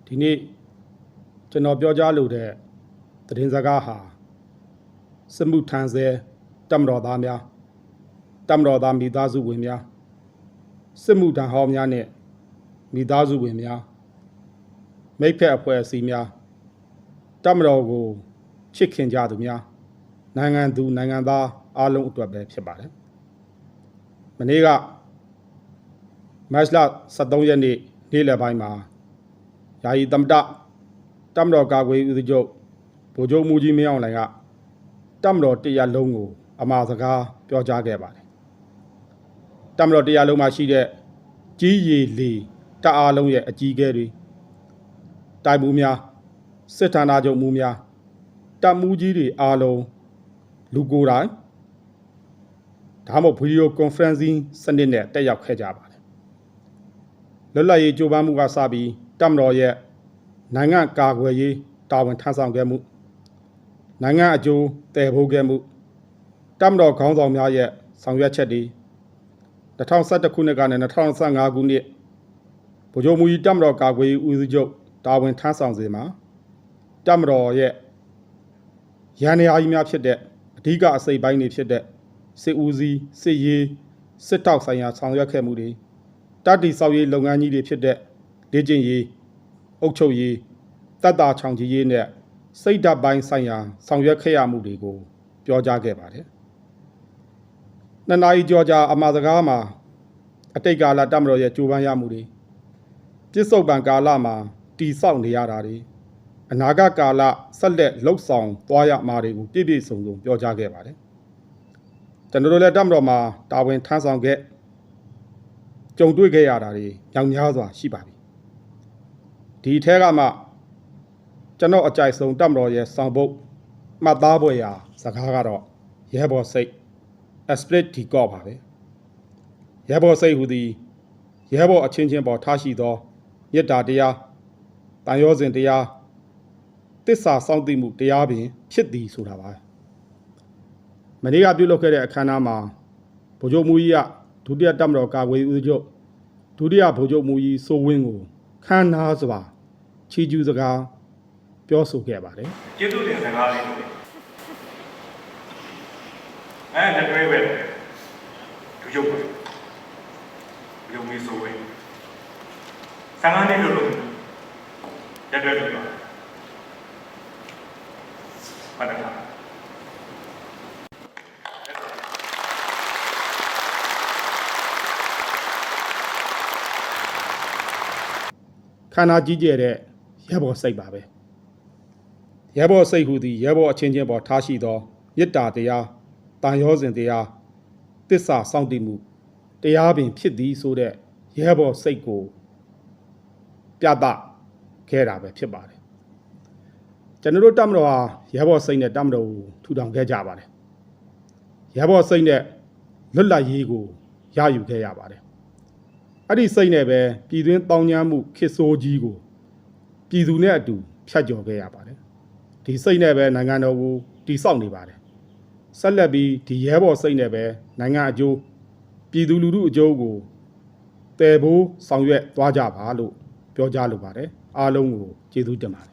ဒီနေ့ကျွန်တော်ပြောကြားလိုတဲ့သတင်းစကားဟာစစ်မှုထမ်းဆဲတပ်မတော်သားများတပ်မတော်သားမိသားစုဝင်များစစ်မှုထမ်းဟောင်းများနဲ့မိသားစုဝင်များမိဖက်အဖွဲ့အစည်းများတပ်မတော်ကိုချစ်ခင်ကြသူများနိုင်ငံသူနိုင်ငံသားအားလုံးအတွက်ပဲဖြစ်ပါတယ်။မနေ့ကမတ်လ23ရက်နေ့နေ့လယ်ပိုင်းမှာယာယီသမ္မတတပ်မတော်ကာကွယ်ရေးဦးစီးချုပ်ဗိုလ်ချုပ်မှူးကြီးမင်းအောင်လှိုင်ကတပ်မတော်တရားလုံးကိုအမှားစကားပြောကြားခဲ့ပါတယ်။တပ်မတော်တရားလုံးမှာရှိတဲ့ကြီးရည်လီတပ်အားလုံးရဲ့အကြီးအကဲတွေတိုက်မှုများစစ်ဌာနချုပ်မှုများတပ်မှုကြီးတွေအားလုံးလူကိုယ်တိုင်ဒါမှမဟုတ်ဗီဒီယိုကွန်ဖရင့်စင်းစနစ်နဲ့တက်ရောက်ခဲ့ကြပါတယ်။လွတ်လပ်ရေးကြိုးပမ်းမှုကစပြီးတပ်မတော်ရဲ့နိုင်ငံကာကွယ်ရေးတာဝန်ထမ်းဆောင်ခဲ့မှုနိုင်ငံအကျိုးတည်ဖို့ခဲ့မှုတပ်မတော်ခေါင်းဆောင်များရဲ့ဆောင်ရွက်ချက်တွေ2011ခုနှစ်ကနေ2015ခုနှစ်ဗိုလ်ချုပ်မှူးကြီးတပ်မတော်ကာကွယ်ရေးဦးစီးချုပ်တာဝန်ထမ်းဆောင်စဉ်မှာတပ်မတော်ရဲ့ရန်နေရာကြီးများဖြစ်တဲ့အဓိကအစိပ်ပိုင်းတွေဖြစ်တဲ့စစ်ဦးစီးစစ်ရေးစစ်တောက်ဆိုင်ရာဆောင်ရွက်ခဲ့မှုတွေတပ်တီဆောက်ရေးလုပ်ငန်းကြီးတွေဖြစ်တဲ့လေ့ကျင့်ရေးအုပ်ချုပ်ရေးတပ်သားချောင်ကြီးရေးနဲ့စိတ်ဓာတ်ပိုင်းဆိုင်ရာဆောင်ရွက်ခဲ့ရမှုတွေကိုပြောကြားခဲ့ပါတယ်။နှစ်နာရီကျော်ကြာအမှားစကားမှာအတိတ်ကာလတပ်မတော်ရဲ့ကြိုးပမ်းရမှုတွေပြစ္ဆုတ်ပံကာလမှာတီဆောက်နေရတာတွေအနာဂတ်ကာလဆက်လက်လှုပ်ဆောင်သွားရမှာတွေကိုပြည့်ပြည့်စုံစုံပြောကြားခဲ့ပါတယ်။ကျွန်တော်တို့လည်းတပ်မတော်မှာတာဝန်ထမ်းဆောင်ခဲ့ကြုံတွေ့ခဲ့ရတာတွေညောင်များစွာရှိပါပြီ။ဒီထဲကမှကျွန်တော်အကြိုက်ဆုံးတပ်မတော်ရဲ့ဆောင်ပုဒ်မှတ်သားပွဲရာစကားကတော့ရဲဘော်စိတ် esprit de corps ပါပဲ။ရဲဘော်စိတ်ဟူသည်ရဲဘော်အချင်းချင်းပေါ်ထားရှိသောမေတ္တာတရားတန်ရောစဉ်တရားတစ္ဆာစောင့်သိမှုတရားပင်ဖြစ်သည်ဆိုတာပါမနေ့ကပြုလုပ်ခဲ့တဲ့အခမ်းအနားမှာဗိုလ်ချုပ်မှူးကြီးကဒုတိယတပ်မတော်ကာကွယ်ရေးဦးစီးချုပ်ဒုတိယဗိုလ်ချုပ်မှူးကြီးစိုးဝင်းကိုခမ်းနားစွာချီးကျူးစကားပြောဆိုခဲ့ပါတယ်ကျေးဇူးတင်စကားလေးလက်တွဲပဲဒုချုပ်ပဲရုံမီစိုးဝင်းစံကားလေးလို့လက်တွဲလို့ပါဟုတ်တယ်ခန္ဓာကြီးကျယ်တဲ့ရဲဘော်စိတ်ပါပဲရဲဘော်စိတ်ဟူသည်ရဲဘော်အချင်းချင်းပေါ်ထားရှိသောမေတ္တာတရားတန်ရောစဉ်တရားတစ္ဆာစောင့်တည်မှုတရားပင်ဖြစ်သည်ဆိုတဲ့ရဲဘော်စိတ်ကိုပြသခဲ့တာပဲဖြစ်ပါတယ်ကျွန်တော်တို့တပ်မတော်ဟာရဲဘော်စိတ်နဲ့တပ်မတော်ကိုထူထောင်ခဲ့ကြပါတယ်ရဲဘော်စိတ်နဲ့လွတ်လပ်ရေးကိုရယူခဲ့ရပါတယ်အဲ့ဒီစိတ်နဲ့ပဲပြည်တွင်းတောင်းကျမ်းမှုခေတ်ဆိုးကြီးကိုပြည်သူနဲ့အတူဖြတ်ကျော်ခဲ့ရပါတယ်ဒီစိတ်နဲ့ပဲနိုင်ငံတော်ကိုတည်ဆောက်နေပါတယ်ဆက်လက်ပြီးဒီရဲဘော်စိတ်နဲ့ပဲနိုင်ငံအကျိုးပြည်သူလူထုအကျိုးကိုတည်ဖို့ဆောင်ရွက်သွားကြပါလို့ပြောကြားလိုပါတယ်အားလုံးကိုကျေးဇူးတင်ပါတယ်